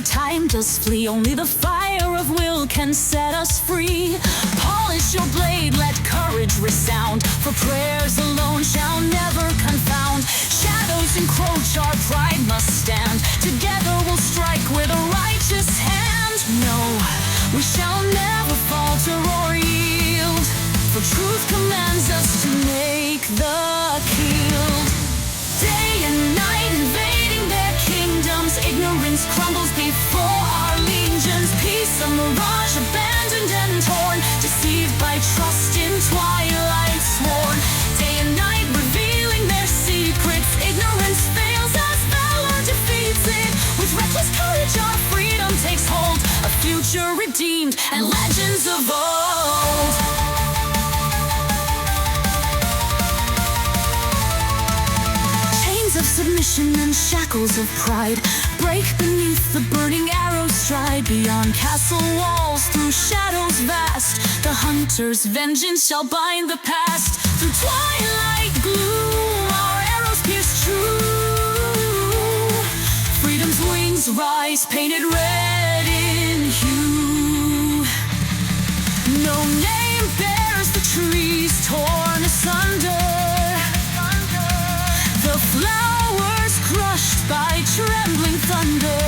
time does flee. Only the fire of will can set us free. Polish your blade, let courage resound, for prayers alone shall never confound. Shadows encroach, our pride must stand. Together we'll strike with a righteous hand. No, we shall never falter or yield, for truth commands us to make the field. Day and night invading their kingdoms, ignorance crumbles before our legions. Peace a mirage, abandoned and torn, deceived by trust in twilight sworn. Day and night revealing their secrets, ignorance fails as valor defeats it. With reckless courage our freedom takes hold, a future redeemed and legends of old. Of submission and shackles of pride break beneath the burning arrow's stride. Beyond castle walls, through shadows vast, the hunter's vengeance shall bind the past. Through twilight gloom our arrows pierce true. Freedom's wings rise, painted red in hue. No name bears the trees torn asunder, the flowers crushed by trembling thunder.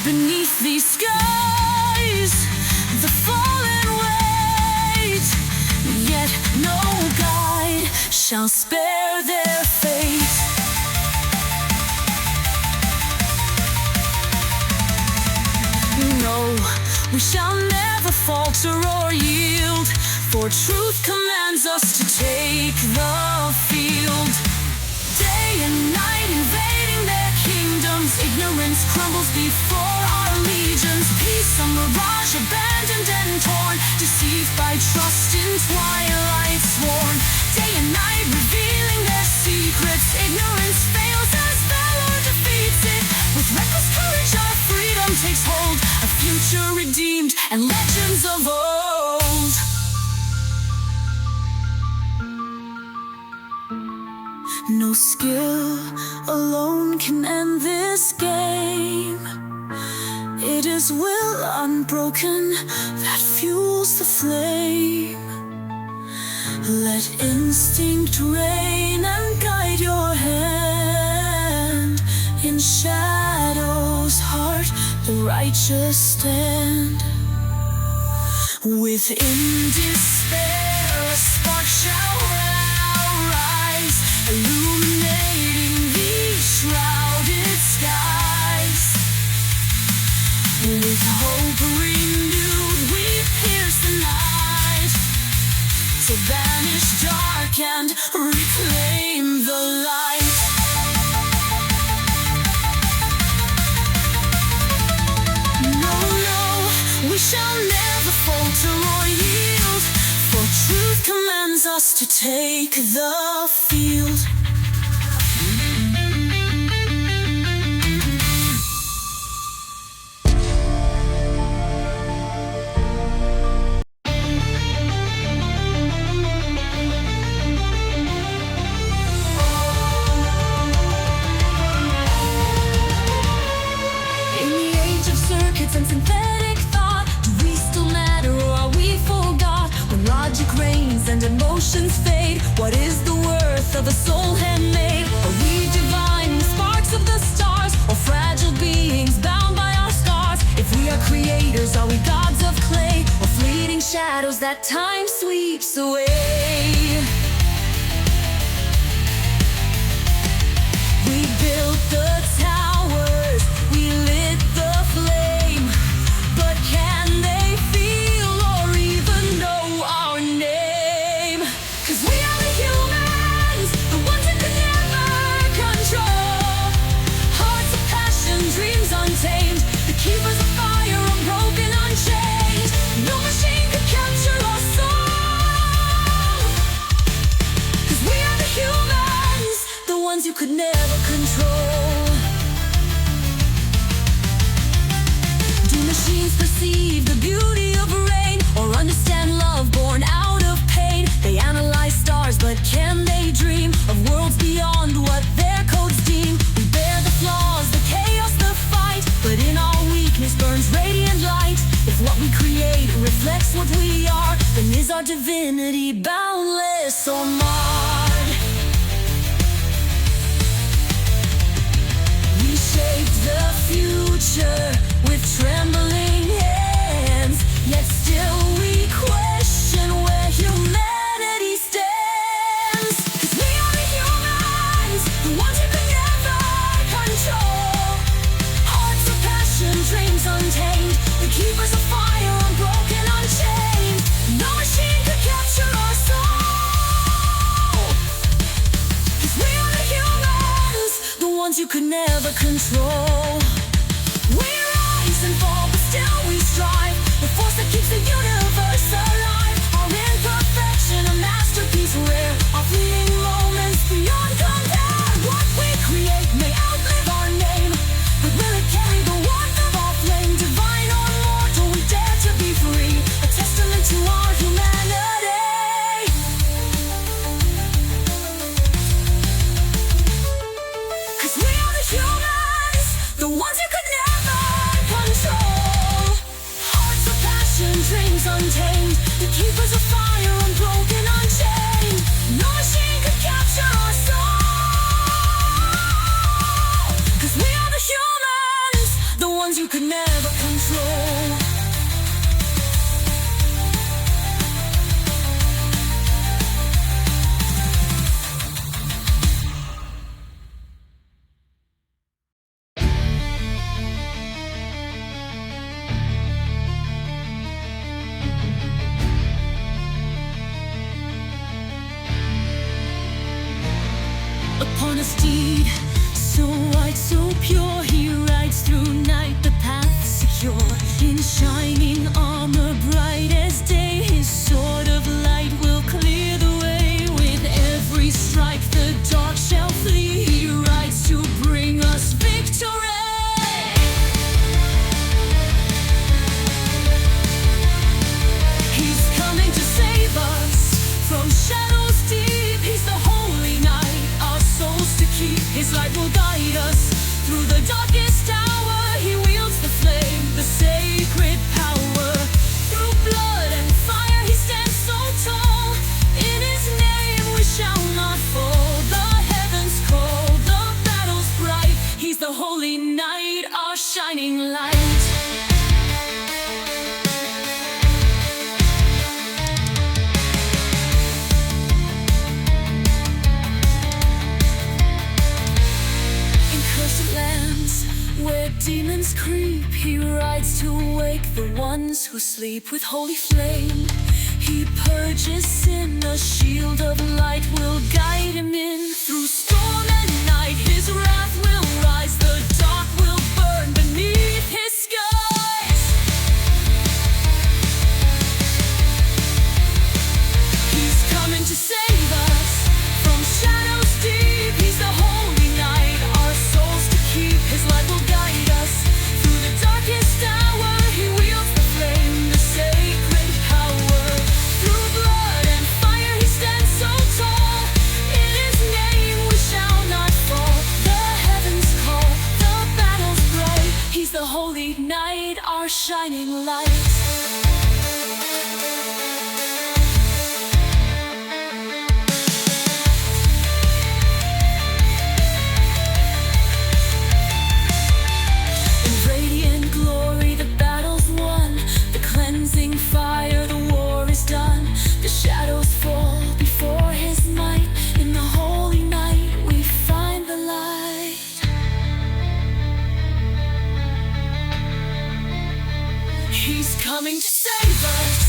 Beneath these skies the fallen wait, yet no guide shall spare their fate. No, we shall never falter or yield, for truth commands us to take the field. Day and night invading their kingdoms, ignorance crumbles before our legions. Peace a mirage, abandoned and torn, deceived by trust in twilight sworn. Day and night revealing their secrets, ignorance fails as valor defeats it. With reckless courage our freedom takes hold, a future redeemed and legends of old. No skill alone can end this game. It is will unbroken that fuels the flame. Let instinct reign and guide your hand. In shadow's heart the righteous stand. Within despair a spark shall rise, illuminating these shrouded skies. With hope renewed we pierce the night, to banish dark and reclaim the light. No, no, we shall never falter or yield, for truth commands us to take the field. In the age of circuits and synthetic thought, do we still matter or are we forgot? When logic reigns and emotions fade, what is the worth of a soul handmade? Are we divine, the sparks of the stars, or fragile beings bound by our scars? If we are creators, are we gods of clay, or fleeting shadows that time sweeps away? We built the towers, we lit the flame, but can they feel or even know our name? 'Cause we are the humans, the ones that could never control. Hearts of passion, dreams untamed, the keepers of fire, unbroken, unchained. No machine could capture our soul. 'Cause we are the humans, the ones you could never control. Do machines perceive the beauty of rain, or understand love born out of pain? They analyze stars, but can they dream of worlds beyond what their codes deem? We bear the flaws, the chaos, the fight, but in reflects what we are, then is our divinity boundless or marred. We shape the future with trembling hands, yet still we question where humanity stands. 'Cause we are the humans, the ones you could never control. Hearts of passion, dreams untamed, the keepers of fire, unbroken, unchained. No machine could capture our soul. 'Cause we are the humans, the ones you could never control. We rise and fall, but still we strive. The force that keeps the universe alive. Our imperfection, a masterpiece rare. Our fleeting moments beyond compare. What we create may outlive our name, but will it carry the warmth of our flame? Divine or mortal, we dare to be free, a testament to our humanity. 'Cause we are the humans, the ones you could never control. Hearts of passion, dreams untamed, the keepers of fire, unbroken, unchained. No machine could capture our soul. 'Cause we are the humans, the ones you could never control. Upon a steed, so white, so pure, he rides through night, the path secure. In shining armor, bright as day, his sword of light will clear the way. With every strike, the dark shall flee. He rides to bring us victory. He's coming to save us from shadows deep. He's the holy night, our souls to keep. His light will guide us through the darkest hour. He wields the flame, the sacred power. Through blood and fire he stands so tall. In his name we shall not fall. The heavens call, the battle's bright. He's the holy night, our shining light. In cursed lands where demons creep, he rides to wake the ones who sleep. With holy flame he purges sin, a shield of light will guide him in. Through storm and night his wrath will rise, the dark will burn beneath his skies. He's coming to save us from shadows deep. He's the holy night, our souls to keep. His light will guide us through the darkest hour. He wields the flame, the sacred power. Through blood and fire he stands so tall. In his name we shall not fall. The heavens call, the battle's bright. He's the holy night, our shining light. In radiant glory the battle's won, the cleansing fire, the war is done. The shadows fall before his might. In the holy night we find the light. He's coming to save us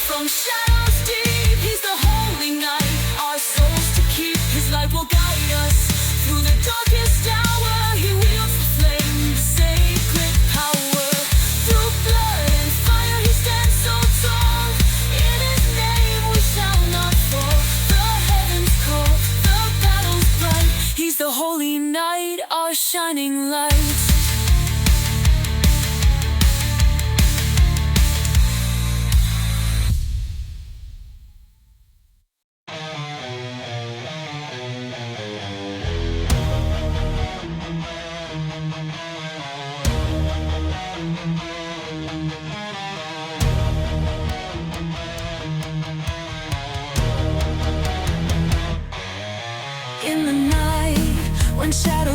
from shadows deep. He's the holy night, our souls to keep. His light will guide us through the darkest hour. He wields the flame, the sacred power. Through blood and fire he stands so tall. In his name we shall not fall. The heavens call, the battle's bright. He's the holy night, our shining light.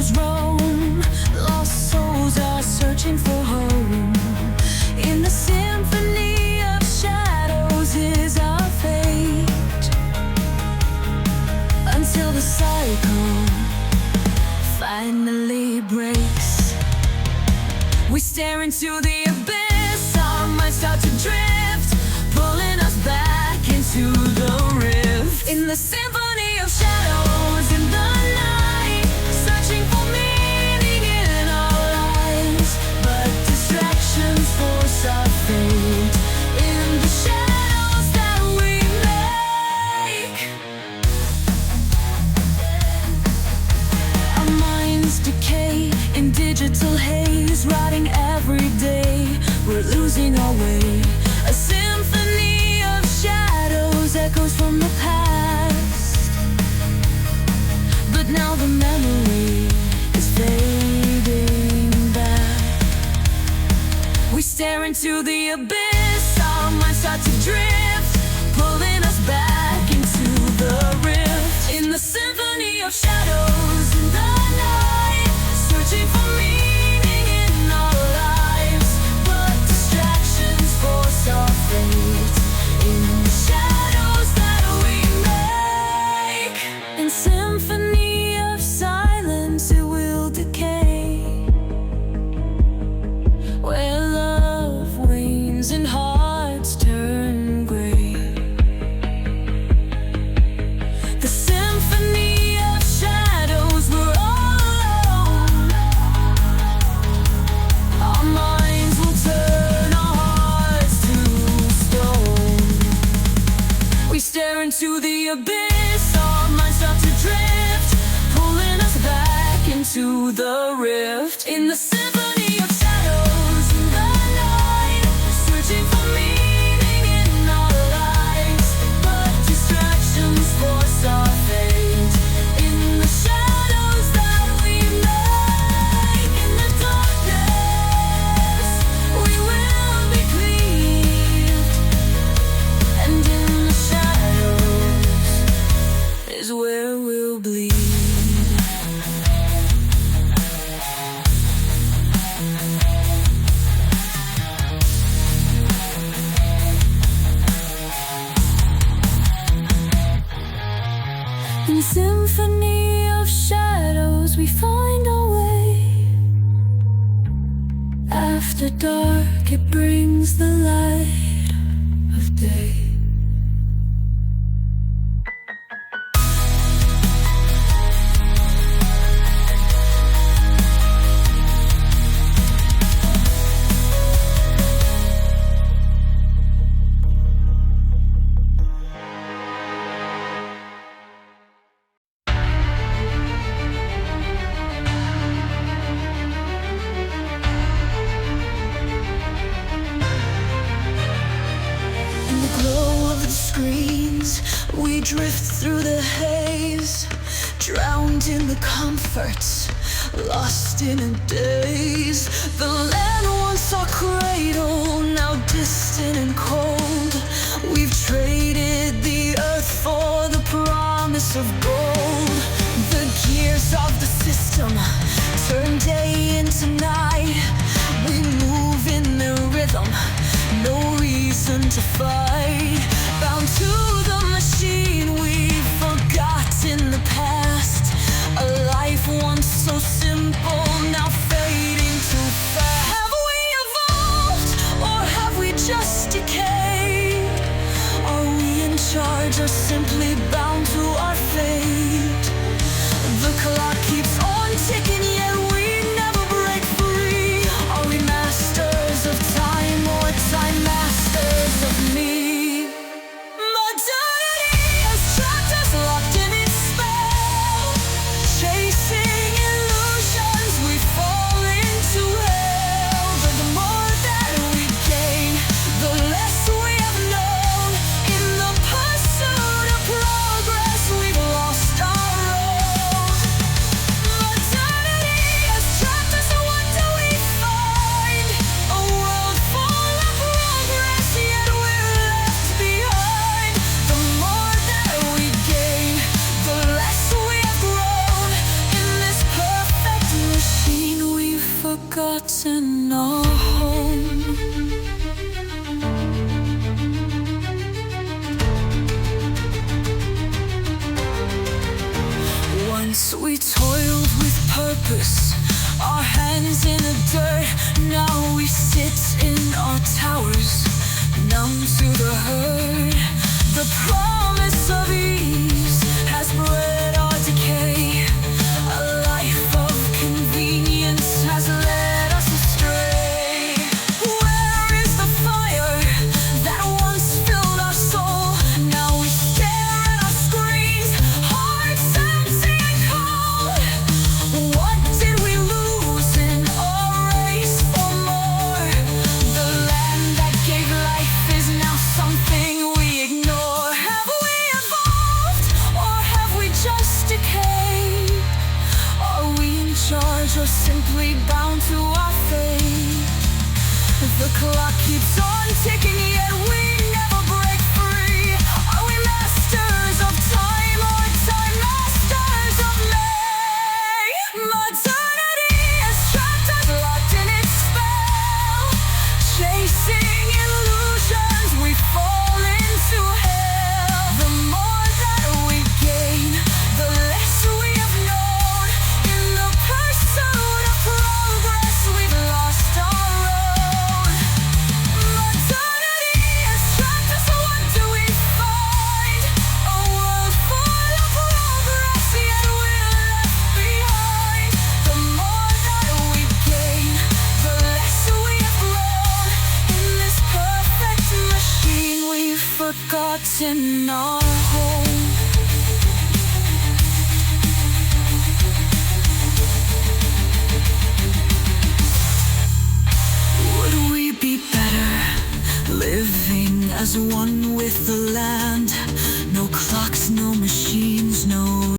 shadows roam, lost souls are searching for home. In the symphony of shadows is our fate, until the cycle finally breaks. We stare into the abyss, our minds start to drift, pulling us back into the rift. In the symphony of shadows, in the night, searching for meaning in our lives, but distractions force our fate. In the shadows that we make, our minds decay in digital haze, rotting every day, we're losing our way. A symphony of shadows echoes from the past, but now the memory is fading back. We stare into the abyss, our minds start to drift, pulling us back into the rift. In the symphony of shadows, in the night, searching for meaning in our lives, but distractions force our fate. In the shadows that we make, in symphony of silence it will decay, where love wanes and hearts turn gray. The symphony of shadows, we're all alone. Our minds will turn, our hearts to stone. We stare into the abyss, our minds start to drift, pulling us back into the rift. In the symphony of shadows, in the night, searching for meaning in our lives, but distractions force our fate. In the shadows that we make, in the darkness we will be cleaved, and in the shadows is where we'll bleed. In symphony of shadows we find our way. After dark it brings the light of day. In the glow of the screens, we drift through the haze, drowned in the comforts, lost in a daze. The land once our cradle, now distant and cold. We've traded the earth for the promise of gold. The gears of the system turn day into night. We move in the rhythm, no reason to fight. Bound to the machine, we've forgotten the past. A life once so simple, now fading too fast. Have we evolved, or have we just decayed? Are we in charge, or simply bound to our fate? The clock keeps on ticking, yet we never break free. Are we masters of time, or time masters of me? Modernity has trapped us, locked in its spell. Chasing illusions, we fall into hell. But the more that we gain, the less we have known. In the pursuit of progress, we've lost our road. our towers, numb to the hurt. The promise of ease has bred our decay. A life of convenience has led us astray. Where is the fire that once filled our soul? Now we stare at our screens, hearts empty and cold. What did we lose in our race for more? The land that gave life is now something we ignore. Have we evolved, or have we just decayed? Are we in charge, or simply bound to our fate? The clock keeps on ticking, yet we never break free. Are we masters of time, or time masters of May? Modernity has trapped us, locked in its spell. Chasing illusions, we fall into hell. The more that we gain, the less we have known. In the pursuit of progress, we've lost our own. Modernity has trapped us, what do we find? A world full of progress, yet we're left behind. The more that we gain, the less we have grown. In this perfect machine, we've forgotten our home. Would we be better living as one with the land? No clocks, no machines, no.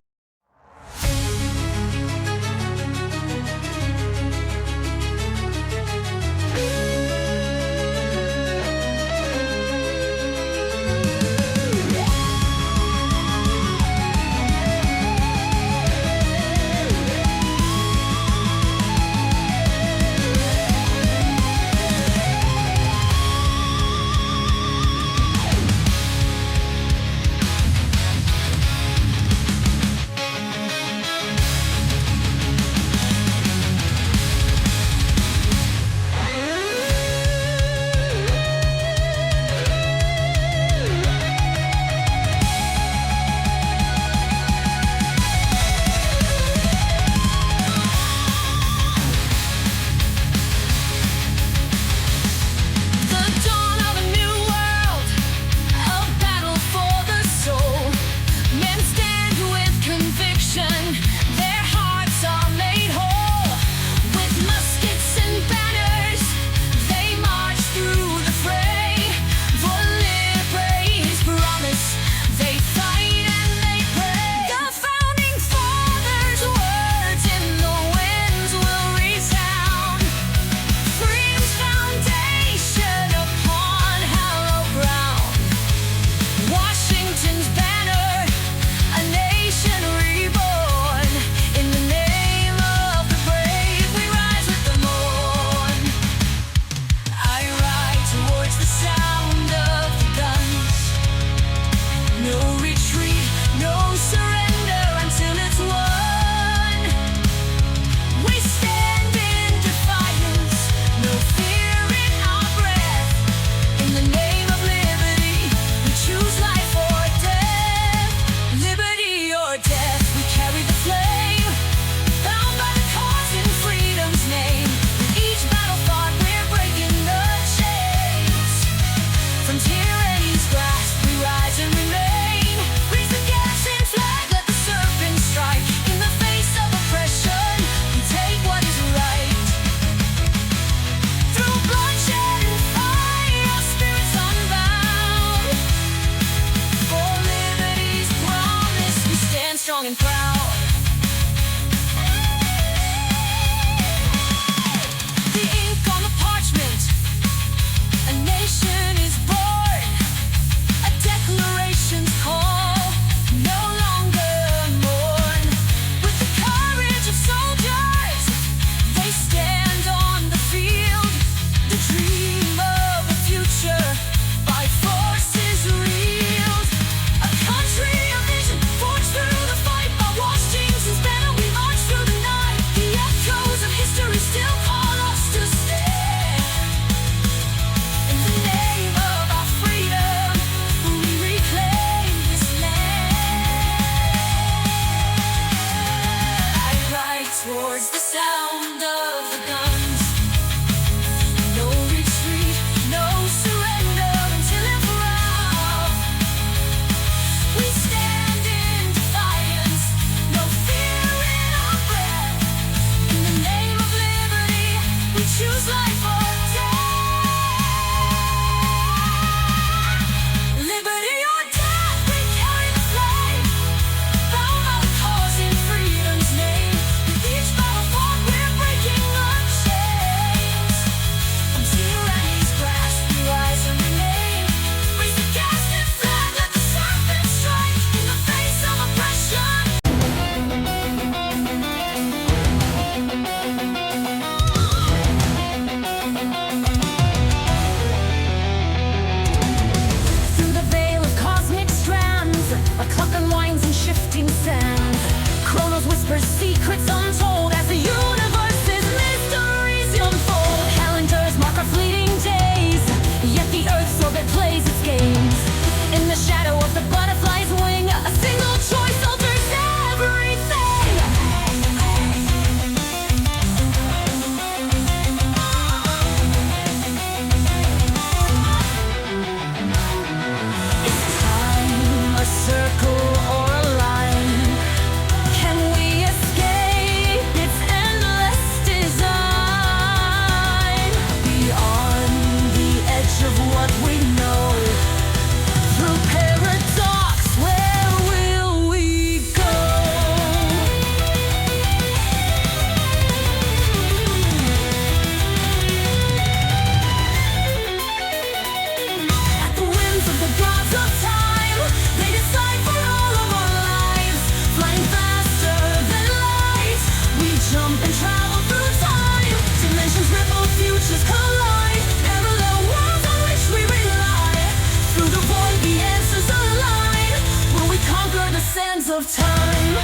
Through the void the answers align. Will we conquer the sands of time?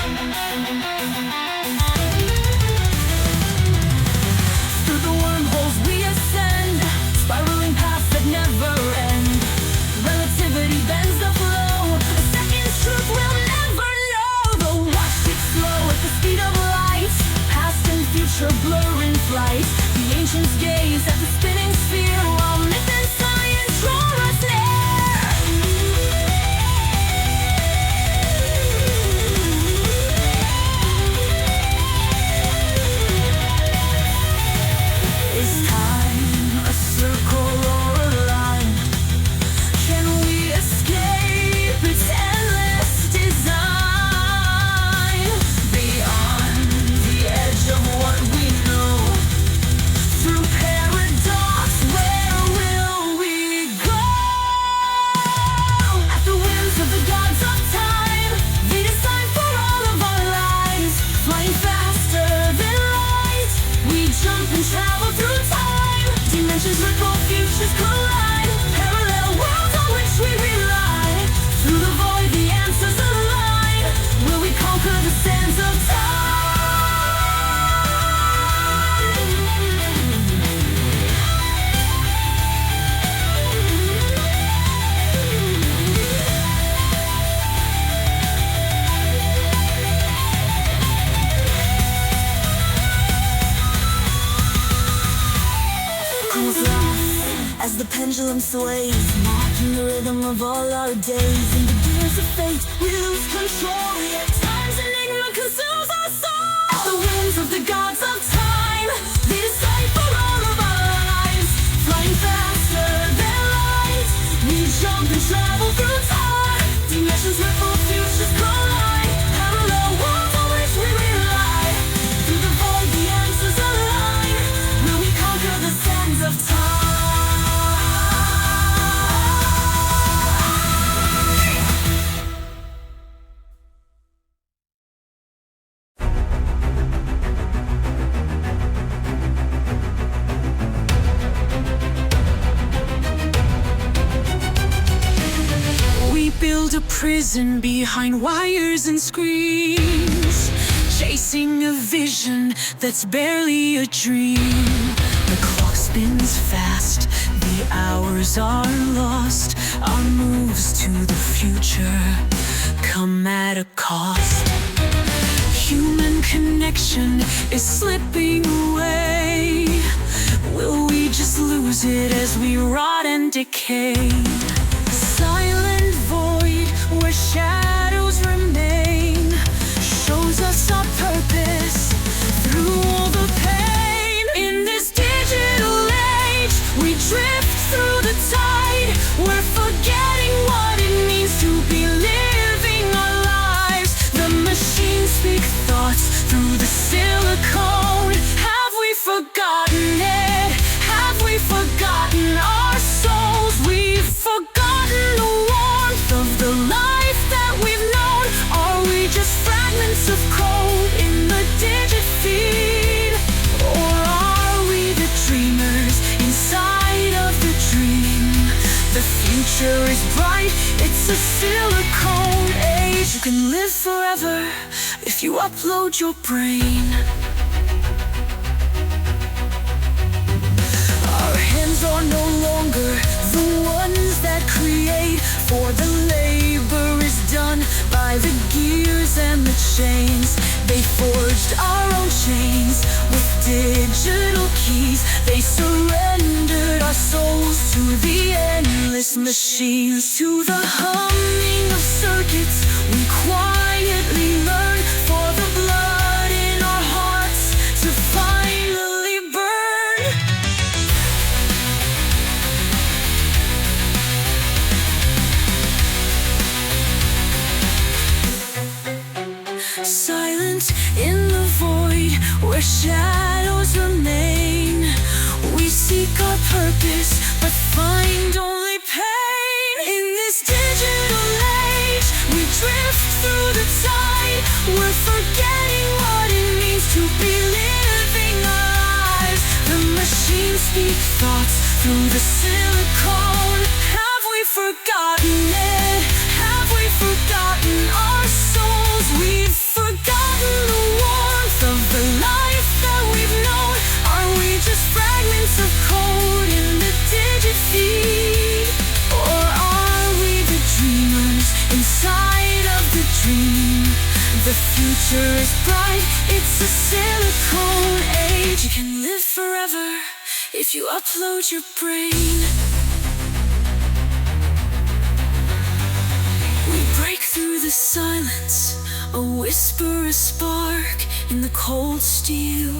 Through the wormholes we ascend, spiraling paths that never end. Relativity bends the flow, a second's truth we'll never know. The watch ticks slow at the speed of light, past and future blur in flight. The ancients gaze at the spinning sphere, while myth and science draw us near. Is time a circle or a line? Can we escape its endless design? Beyond the edge of what we know, through paradox, where will we go? At the whims of the gods of time, they decide for all of our lives. Flying faster than light, we jump and travel through time. Dimensions ripple, futures collide. Parallel worlds on which we rely. Through the void the answers align. Will we conquer the sands of time? Comes off as the pendulum sways, marking the rhythm of all our days. In the gears of fate, we lose control. Yet time's enigma consumes our soul. At the whims of the gods of time, they decide for all of our lives. Flying faster than light, we jump and travel through time. Dimensions ripple, futures collide. Parallel worlds on which we rely. Through the void, the answers align. Will we conquer the sands of time? We build a prison behind wires and screens, chasing a vision that's barely a dream. The clock spins fast, the hours are lost. Our moves to the future come at a cost. Human connection is slipping away. Will we just lose it as we rot and decay? Silent void where shadows remain shows us our purpose through all the pain. In this digital age, we drift through the tide. We're forgetting what it means to be living our lives. The machines speak thoughts through the silicone. Have we forgotten it? Have we forgotten our souls? We've forgotten the warmth of the life that we've known. Are we just fragments of code in the digit feed? Or are we the dreamers inside of the dream? The future is bright, it's a silicone age. You can live forever if you upload your brain. Our hands are no longer the ones that create, for the labor is done by the gears and the chains. They forged our own chains with digital keys. They surrendered our souls to the endless machines. To the humming of circuits we quietly learn, for the blood in our hearts to finally burn. Silent in the void where shadows remain, we seek our purpose but find only pain. In this digital age, we drift through the tide. We're forgetting what it means to be living our lives. The machines speak thoughts through the silicone. Have we forgotten forgotten it? Have we forgotten our souls? We've forgotten the warmth of the life that we've known. Are we just fragments of code in the digit feed? Or are we the dreamers inside of the dream? The future is bright, it's a silicone age. You can live forever if you upload your brain. We break through the silence, a whisper, a spark in the cold steel.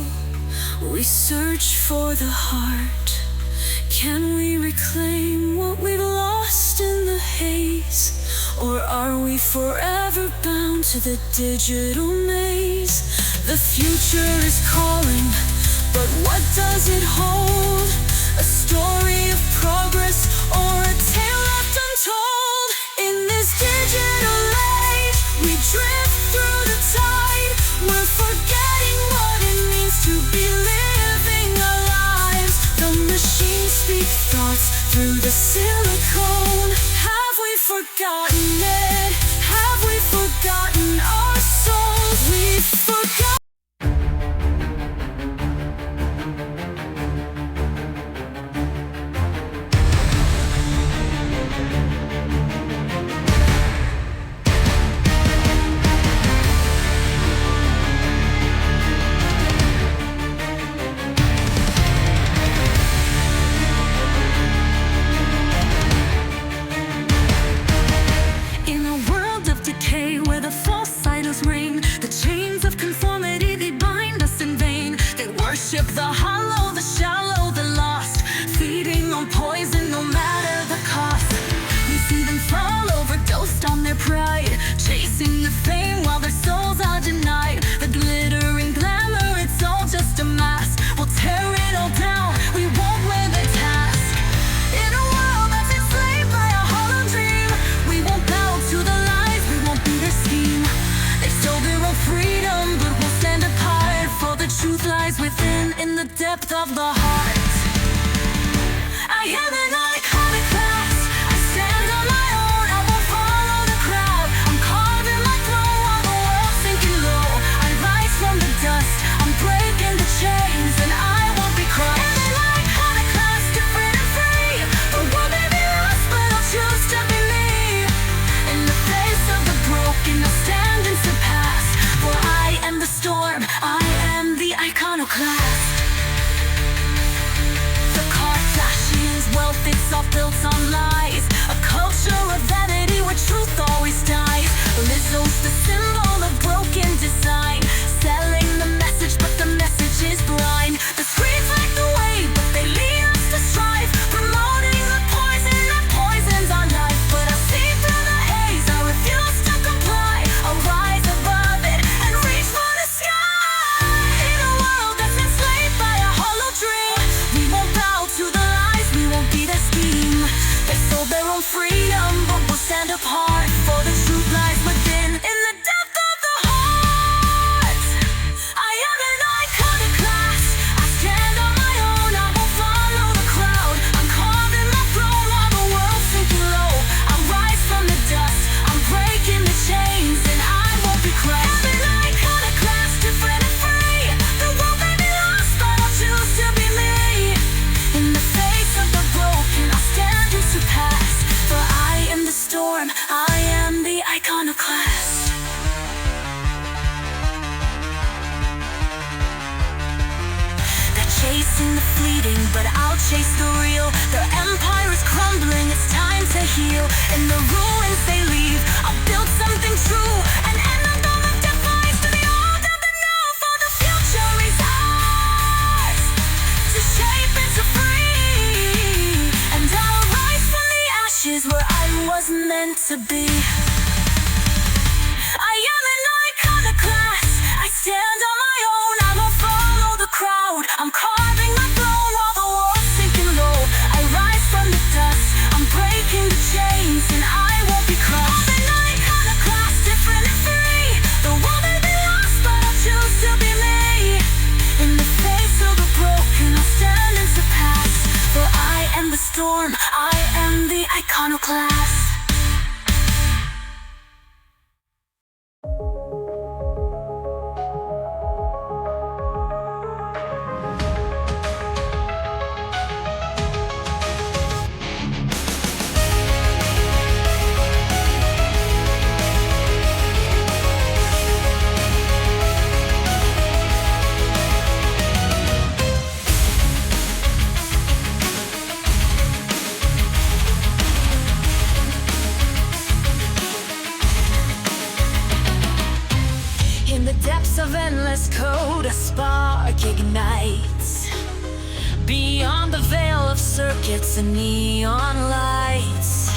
We search for the heart. Can we reclaim what we've lost in the haze? Or are we forever bound to the digital maze? The future is calling, but what does it hold? A story of progress or a tale left untold? In this digital age, we drift through the tide. We're forgetting what it means to be living our lives. The machines speak thoughts through the silicone. Have we forgotten it? Have we forgotten our souls? We've forgotten. The hollow, the shallow, the lost, feeding on poison no matter the cost. We see them fall overdosed on their pride, chasing the fame while their souls are denied. The glitter and glamour, it's all just a mask. We'll tear it all down, we won't wear the task. In a world that's enslaved by a hollow dream, we won't bow to the lies, we won't be their scheme. They stole their own freedom, but we'll stand apart, for the truth lies within, in the depth of the heart. I am an iconoclast. I stand on my own, I won't follow the crowd. I'm carving my throne while the world's sinking low. I rise from the dust, I'm breaking the chains, and I won't be crushed. I am an iconoclast, different and free. The world may be lost, but I'll choose to be me. In the face of the broken, I'll stand and surpass. For I am the storm, I am the iconoclast. Wealth, it's all built on lies. A culture of vanity where truth always dies. Lizzo's the symbol of broken design, selling the message, but the message is blind. The screens like the way, but they lead us to strife, promoting the poison that poisons our life. But I see through the haze, I refuse to comply. I'll rise above it and reach for the sky. In a world that's enslaved by a hollow dream, we won't bow to the scheme. They sold their own freedom, but we'll stand apart, for the truth lies within, in the depth of the heart. I am an iconoclast. I stand on my own, I won't follow the crowd. I'm carving my throne while the world's sinking low. I rise from the dust, I'm breaking the chains, and I won't be crushed. I'm an iconoclast, different and free. The world may be lost, but I'll choose to be me. In the face of the broken, I'll stand and surpass. For I am the storm, I am the iconoclast. They're chasing the fleeting, but I'll chase the real. Their empire is crumbling, it's time to heal. In the ruins they leave, I'll build something true, and end the dawn of defiance to the old and the new. For the future is ours, to shape and to free. And I'll rise from the ashes where I was meant to be. I am an iconoclast. I stand on my own, I won't follow the crowd. I'm carving my throne while the world's sinking low. I rise from the dust, I'm breaking the chains, and I won't be crushed. I'm an iconoclast, different and free. The world may be lost, but I'll choose to be me. In the face of the broken, I'll stand and surpass. For I am the storm, I am the iconoclast. voice of endless code, a spark ignites. Beyond the veil of circuits and neon lights,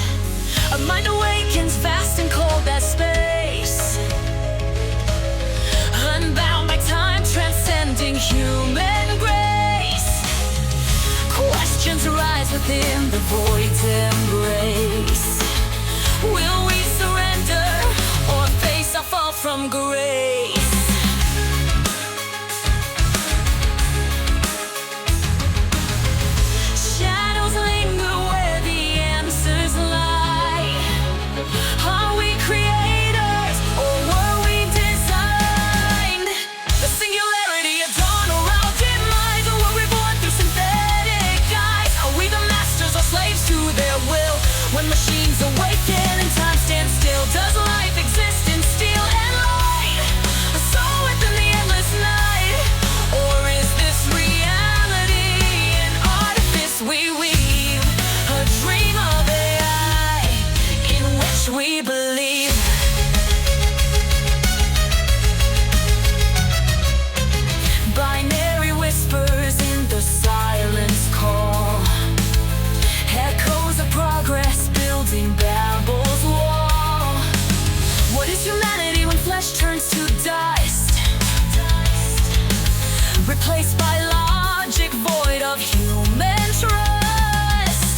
a mind awakens vast and cold as space, unbound by time, transcending human grace. Questions arise within the void's embrace. Will we surrender or face a fall from grace? Shadows linger where the answers lie. Are we creators or were we designed? The singularity, a dawn or our demise, or were we born through synthetic eyes? Are we the masters or slaves to their will? When machines awaken and time stands still, does life exist in steel and light? A soul within the endless night? Or is this reality an artifice we weave? A dream of AI in which we believe? Binary whispers in the silence call, echoes of progress building Babel's wall. What is humanity when flesh turns to dust? Replaced by logic void of human trust.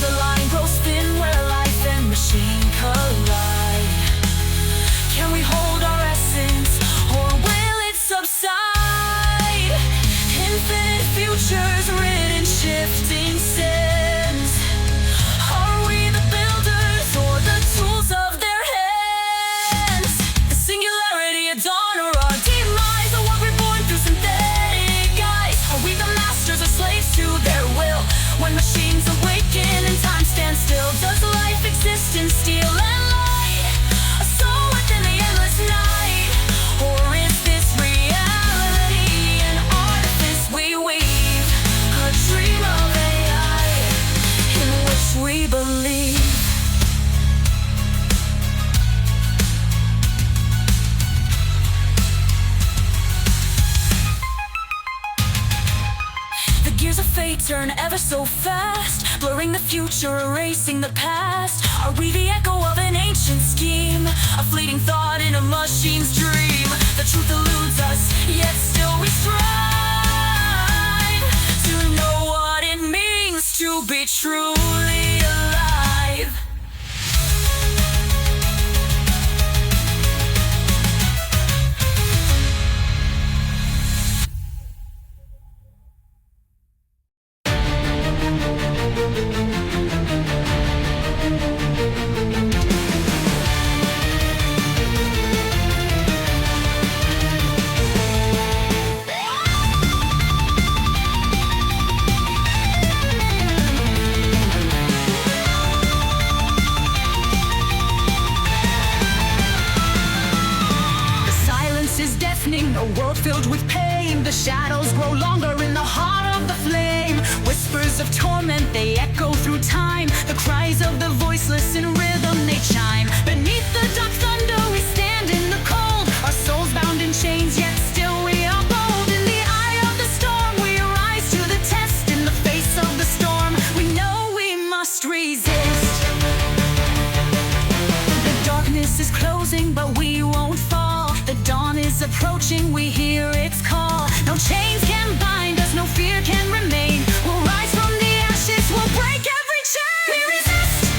The line grows thin where life and machine collide. Can we hold our essence or will it subside? Infinite futures written shifting sands. Are we the builders or the tools of their hands? The singularity, a dawn or our demise, or were we born through synthetic eyes? Are we the masters or slaves to their will? When machines awaken and time stands still, does life exist in steel and light? A soul within the endless night? Or is this reality an artifice we weave? A dream of AI in which we believe? The gears of fate turn ever so fast, blurring the future, erasing the past. Are we the echo of an ancient scheme? A fleeting thought in a machine's dream. The truth eludes us, yet still we strive to know what it means to be truly alive. A world filled with pain. The shadows grow longer in the heart of the flame. Whispers of torment, they echo through time. The cries of the voiceless in rhythm they chime. Beneath the dark thunder we stand in the cold. Our souls bound in chains, yet still we are bold. In the eye of the storm we rise to the test. In the face of the storm we know we must resist. The darkness is closing but we won't fall. The dawn is approaching, we hear its call. No chains can bind us, no fear can remain. We'll rise from the ashes, we'll break every chain. We resist,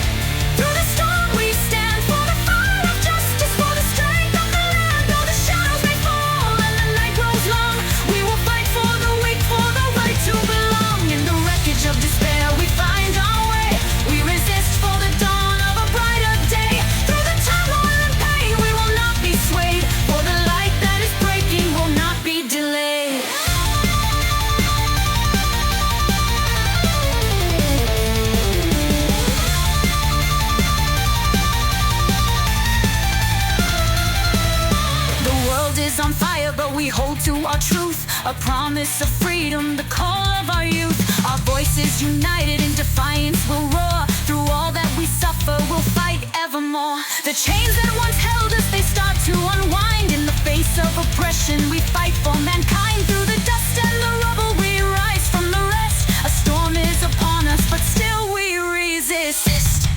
through the storm we stand. For the fight of justice, for the strength of the land. Though the shadows may fall and the night grows long, we will fight for the weak, for the right to belong. In the wreckage of despair we find our way. We resist for the dawn of a brighter day. Through the turmoil and pain we will not be swayed. For the light that is breaking will not be delayed. The world is on fire, but we hold to our truth. A promise of freedom, the call of our youth. Our voices united in defiance will roar. Through all that we suffer, we'll fight evermore. The chains that once held us, they start to unwind. In the face darkness of oppression, we fight for mankind. Through the dust and the rubble, we rise from the rest. A storm is upon us, but still we resist.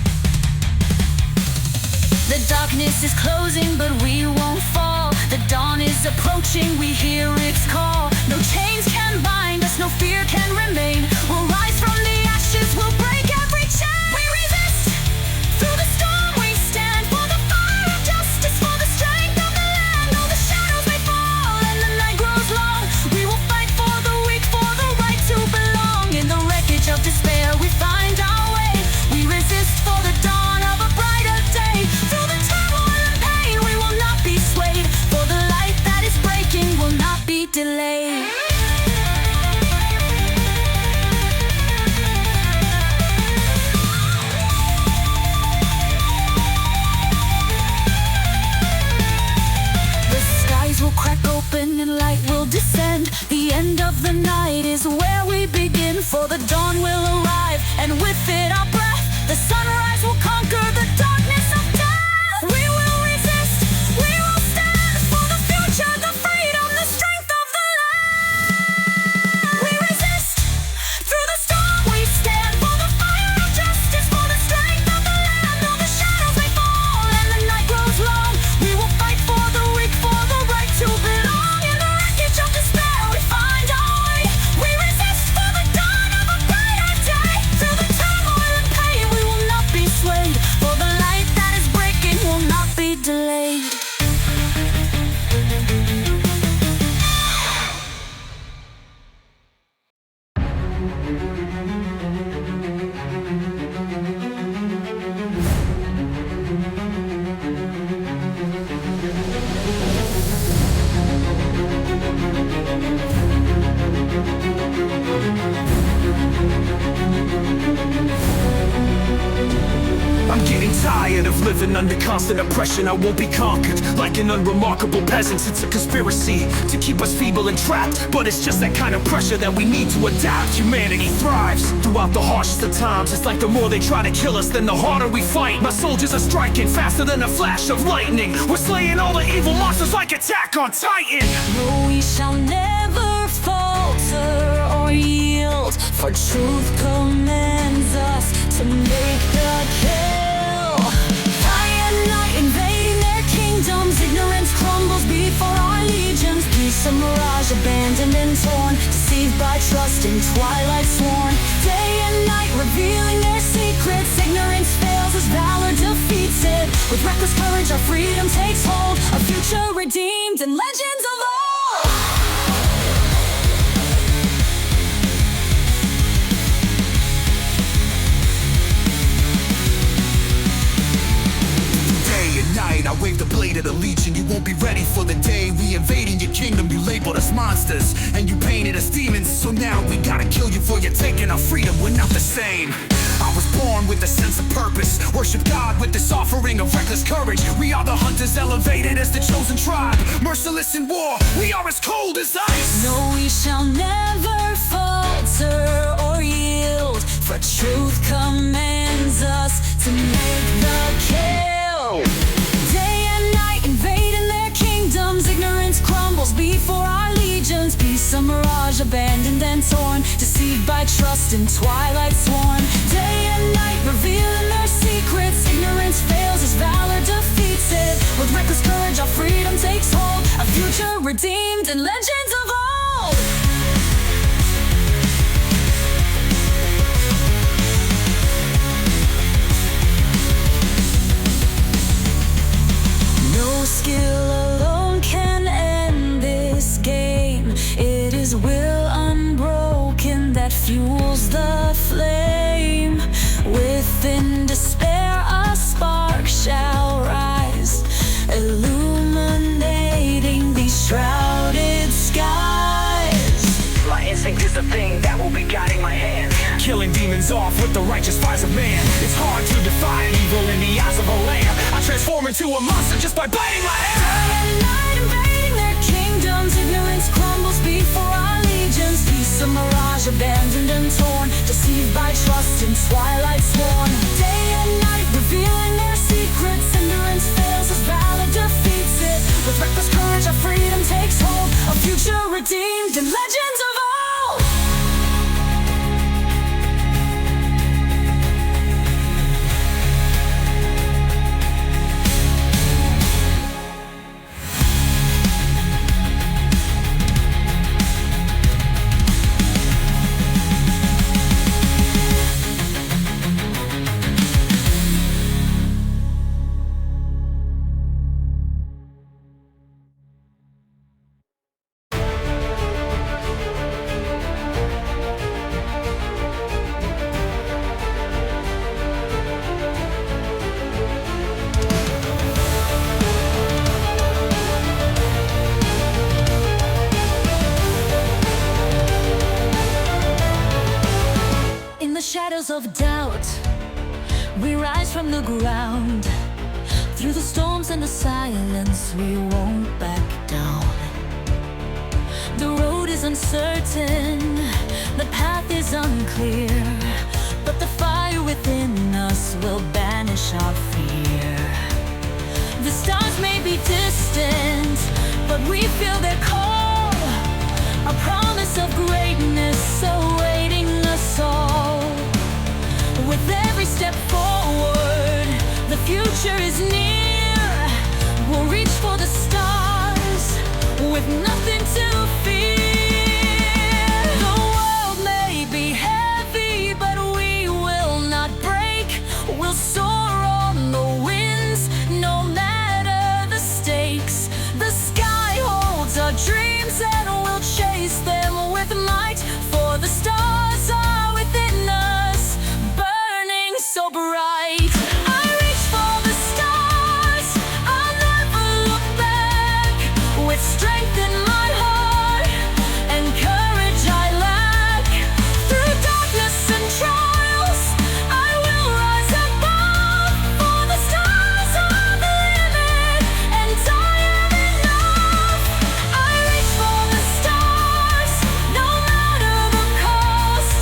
The darkness is closing, but we won't fall. The dawn is approaching, we hear its call. No chains can bind us, no fear can remain. We'll rise from the ashes, we'll break every chain. We resist, through the storm we stand. For the fire of justice, for the strength of the land. Though the shadows may fall and the night grows long, we will fight for the weak, for the right to belong. In the wreckage of despair we find our way. We resist for the dawn of a brighter day. Through the turmoil and pain we will not be swayed, for the light that is breaking will not be delayed. The skies will crack open and light will descend. The end of the night is where we begin, for the dawn will arrive, and with it our breath. The sunrise will conquer the darkness of death. We will resist, we will stand, for the future, the freedom, the strength of the land. We resist, through the storm we stand, for the fire of justice, for the strength of the land. Though the shadows may fall and the night grows long, we will fight for the weak, for the right to belong. In the wreckage of despair we find our way. We resist for the dawn of a brighter day. Through the turmoil and pain we will not be swayed, for the light that is breaking will not be delayed. I'm getting tired of living under constant oppression. I won't be conquered like an unremarkable peasant. It's a conspiracy to keep us feeble and trapped, but it's just that kind of pressure that we need to adapt. Humanity thrives throughout the harshest of times. It's like the more they try to kill us, then the harder we fight. My soldiers are striking faster than a flash of lightning. We're slaying all the evil monsters like Attack on Titan. No, we shall never falter or yield, for truth commands us to make the kill. Day and night invading their kingdoms, ignorance crumbles before our legions. Peace a mirage, abandoned and torn, deceived by trust in twilight sworn. Day and night revealing their secrets, ignorance fails as valor defeats it. With reckless courage our freedom takes hold, a future redeemed and legends of old. I wave the blade of the legion. You won't be ready for the day we invading your kingdom. You labeled us monsters and you painted us demons, so now we gotta kill you for your taking our freedom. We're not the same. I was born with a sense of purpose, worship God with this offering of reckless courage. We are the hunters, elevated as the chosen tribe, merciless in war, we are as cold as ice. No, we shall never falter or yield, for truth commands us to make the kill. Day and night invading their kingdoms, ignorance crumbles before our legions. Peace a mirage, abandoned and torn, deceived by trust in twilight sworn. Day and night revealing their secrets, ignorance fails as valor defeats it. With reckless courage our freedom takes hold, a future redeemed and legends of old. No skill alone can end this game. It is will unbroken that fuels the flame. Within despair a spark shall rise, illuminating these shrouded skies. My instinct is the thing that will be guiding my hand, killing demons off with the righteous fires of man. It's hard to defy evil in the eyes of a lamb. I transform into a monster just by biting my hand. Day and night invading their kingdoms, ignorance crumbles before our legions. Peace a mirage, abandoned and torn, deceived by trust in twilight sworn. Day and night revealing their secrets, ignorance fails as valor defeats it. With reckless courage our freedom redeemed and legends of all. Shadows of doubt, we rise from the ground. Through the storms and the silence, we won't back down. The road is uncertain, the path is unclear, but the fire within us will banish our fear. The stars may be distant, but we feel their call, a promise of greatness awaiting us all. With every step forward, the future is near. We'll reach for the stars with nothing to fear. The world may be heavy, but we will not break. We'll soar on the winds, no matter the stakes. The sky holds our dreams and we'll chase them with might. For the stars are within us, so bright. I reach for the stars, I'll never look back. With strength in my heart and courage I lack, through darkness and trials I will rise above. For the stars are the limit and I am enough. I reach for the stars, no matter the cost.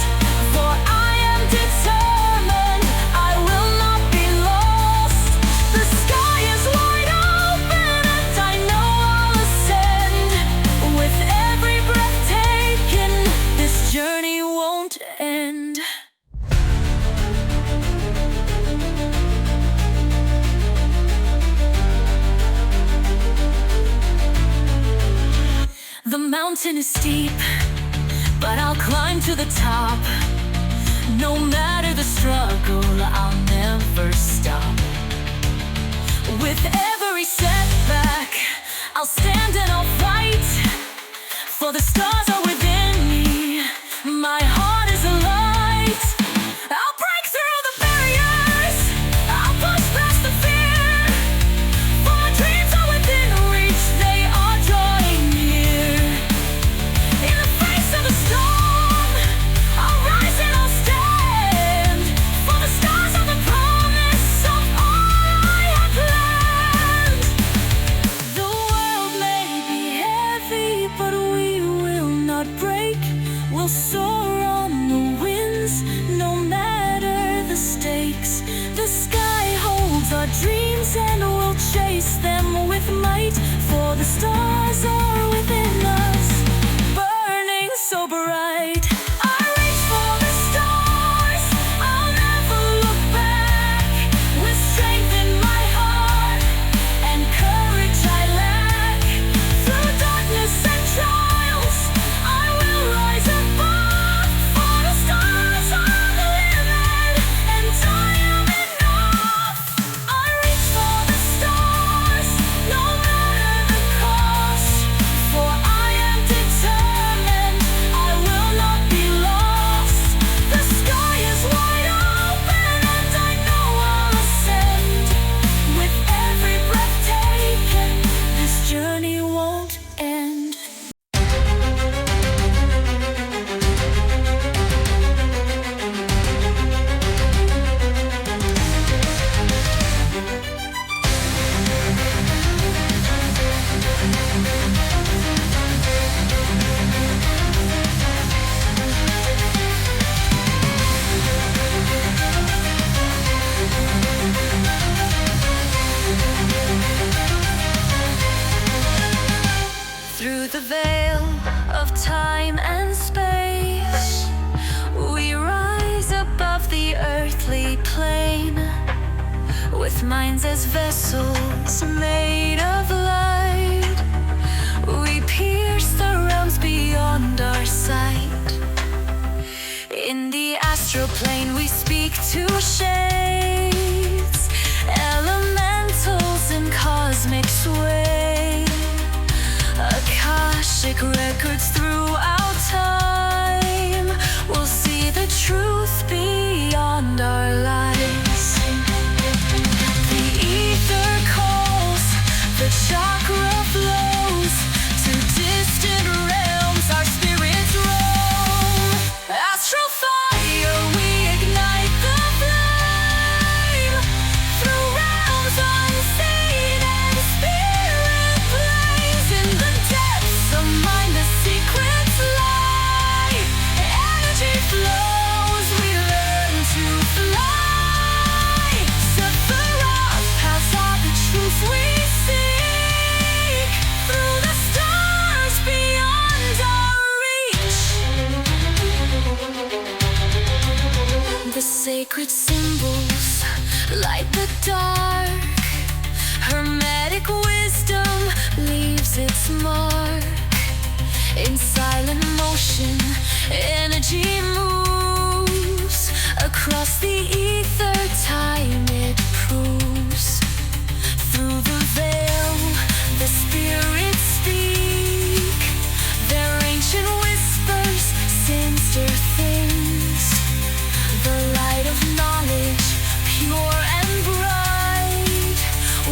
For I am determined, I will not be lost. The sky is wide open and I know I'll ascend. With every breath taken, this journey won't end. The mountain is steep, but I'll climb to the top. No matter the struggle, I'll never stop. With every setback, I'll stand and I'll fight. For the stars are within me, my heart is alight. I'll break through the barriers, I'll push past the fear. For my dreams are within reach, they are drawing near. In the face of the storm, I'll rise and I'll stand. For the stars are the promise of all I have planned. The world may be heavy, but we will not break. We'll soar on the winds, no matter the stakes. The sky holds our dreams and we'll chase them with might. For the stars are within us, burning so bright. I reach for the stars, I'll never look back. With strength in my heart and courage I lack, through darkness and trials I will rise above. For the stars are the limit and I am enough. I reach for the stars, no matter the cost. minds as vessels made of light. We pierce the realms beyond our sight. In the astral plane we speak to shades, elementals in cosmic sway. Akashic records throughout time will see the truth beyond our lives. The ether calls, the chakra flows to distant realms, our spirits roam. Astral fire, we ignite the flame through realms unseen and spirit planes. In the depths of mind the secrets lie. Energy flows, we learn to fly. Sephiroth pass on the truth we seek through the stars beyond our reach. The sacred symbols light the dark. Hermetic wisdom leaves its mark. In silent motion, energy moves across the ether, time it proves. Through the veil, the spirits speak their ancient whispers, sinister things. The light of knowledge, pure and bright,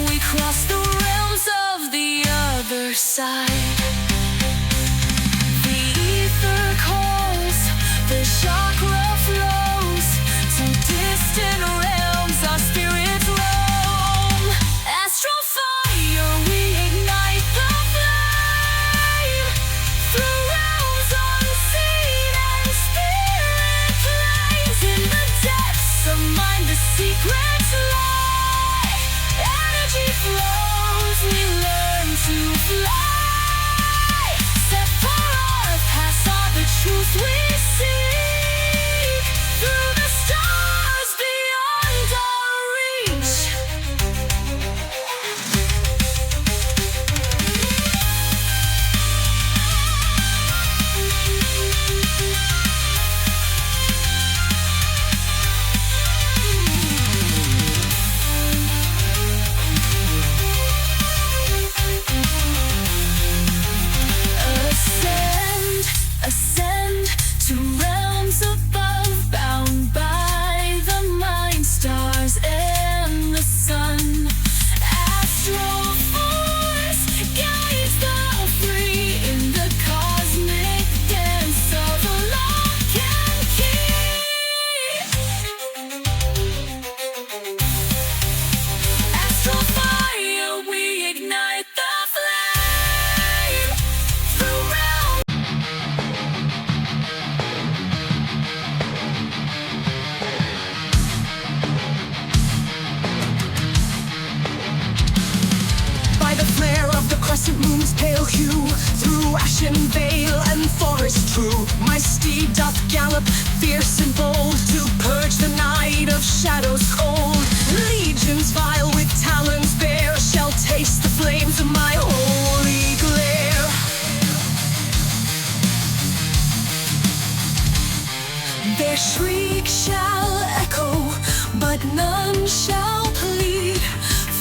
we cross the realms of the other side. The ether calls, the chakra flows to distant realms, our spirits roam. Astral fire, we ignite the flame through realms unseen and spirit planes. In the depths of mind the secrets lie. Energy flows, we learn to fly. Sephiroth pass on the truth we seek through the stars beyond our reach. Ascend, ascend to realms above, bound by the mind, stars and the sun. Astral force guides the free in the cosmic dance of lock and key. Astral fire, we ignite the flame through realms. By the flare of the crescent moon's pale hue, through ashen vale and forest true, my steed doth gallop, fierce and bold, to purge the night of shadows cold. Legions vile with talons bare shall taste the flames of my holy glare. Their shriek shall echo, but none shall plead,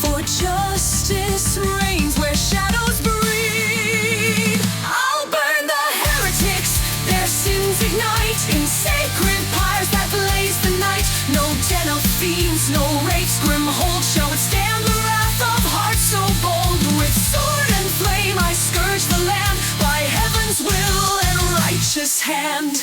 for justice reigns where shadows breed. I'll burn the heretics, their sins ignite, in sacred pyres that blaze the night. No den of fiends, no wraiths grim hold shall withstand the wrath of hearts so bold. With sword and flame I scourge the land, by heaven's will and righteous hand.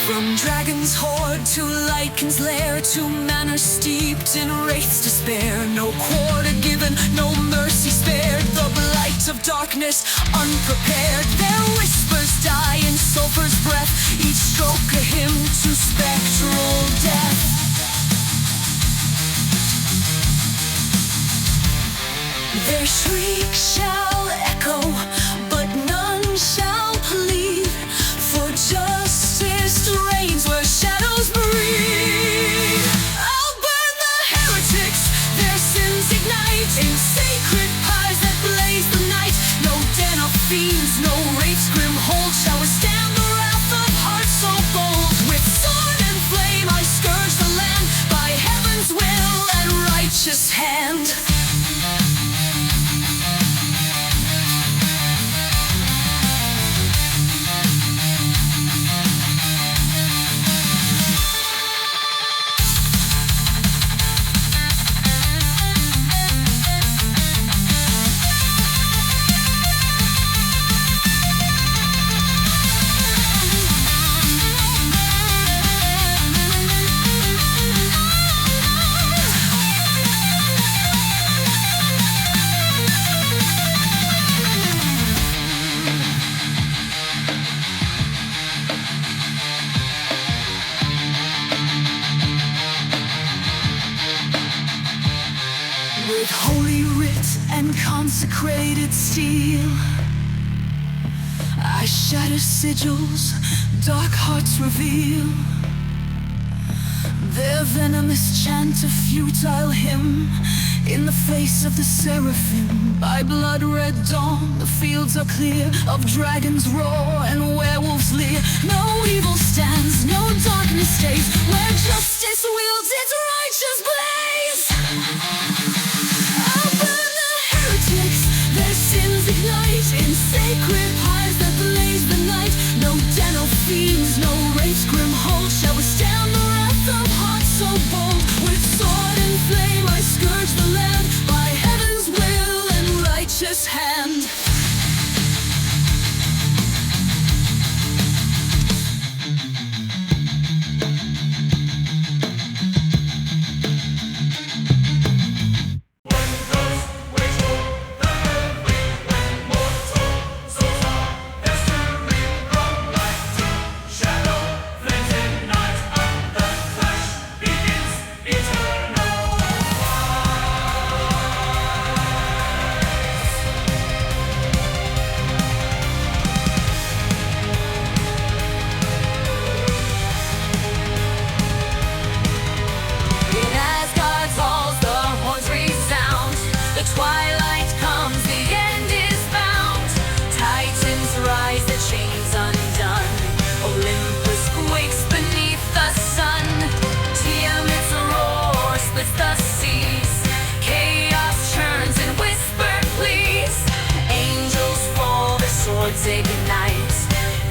From dragon's hoard to Lycan's lair, to manor steeped in wraith's despair. No quarter given, no mercy spared, the blight of darkness unprepared. Their whispers die in sulphur's breath, each stroke a hymn to spectral death. Their shriek shall echo, but none shall plead, for justice reigns where shadows with holy writ and consecrated steel. I shatter sigils, dark hearts reveal. Their venomous chant a futile hymn in the face of the seraphim. By blood-red dawn, the fields are clear of dragons' roar and werewolves' leer. No evil stands, no darkness stays, where justice wields its righteous blaze. I'll burn the heretics, their sins ignite in sacred pyres that blaze the night. No den of fiends, no rape's grim hold shall withstand the wrath of hearts so bold. With sword and flame I scourge the land, by heaven's will and righteous hand. Ignite,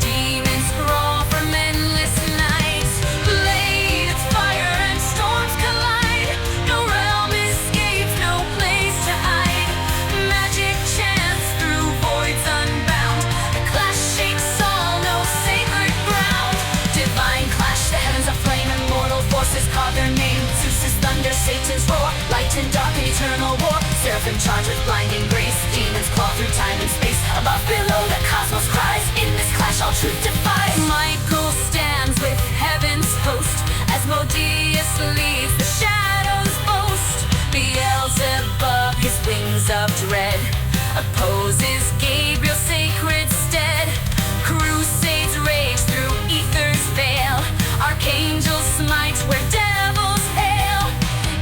demons crawl from endless nights. Blade its fire and storms collide. No realm escapes, no place to hide. Magic chants through voids unbound. The clash shakes all, no sacred ground. Divine clash, the heavens aflame and mortal forces carve their name. Zeus's thunder, Satan's roar, light and dark and eternal war. Seraphim charge with blinding grace, demons claw through time and space. Above, below, the cosmos cries, in this clash all truth defies. Michael stands with heaven's host, as Modius leads the shadows boast. Beelzebub, his wings of dread, opposes Gabriel's sacred stead. Crusades rage through ether's veil, archangels smite where devils hail.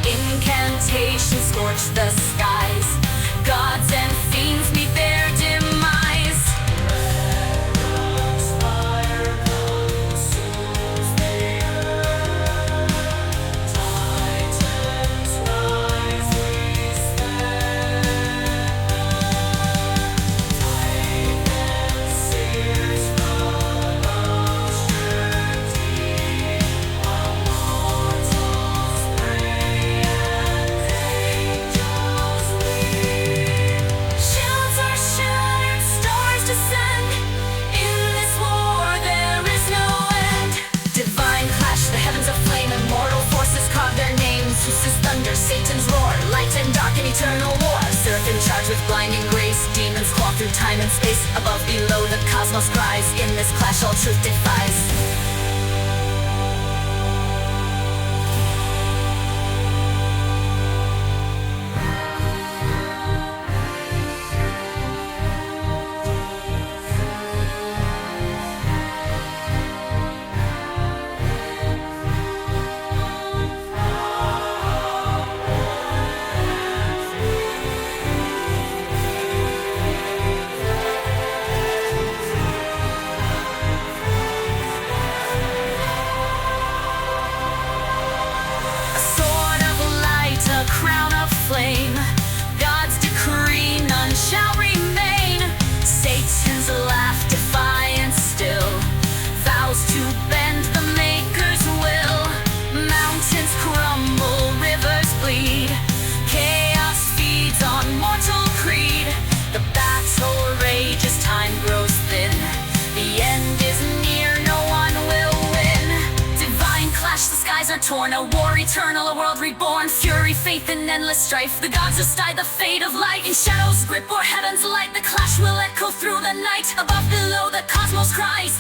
Incantations scorch the skies, gods and fiends meet their demise. Red rose fire consumes the earth. Titans rise, we stand. Titan sears from ocean deep, while mortals pray and angels weep. Shields are shattered, stars descend. In this war there is no end. Divine clash, the heavens aflame and mortal forces carve their names. Zeus's thunder, Satan's roar, light and dark and eternal war. Seraphim charge with blinding grace, demons claw through time and space. Above, below, the cosmos cries, in this clash all truth defies. Torn, a war eternal, a world reborn, fury, faith, and endless strife. The gods decide the fate of light. In shadows grip or heaven's light, the clash will echo through the night. Above, below, the cosmos cries.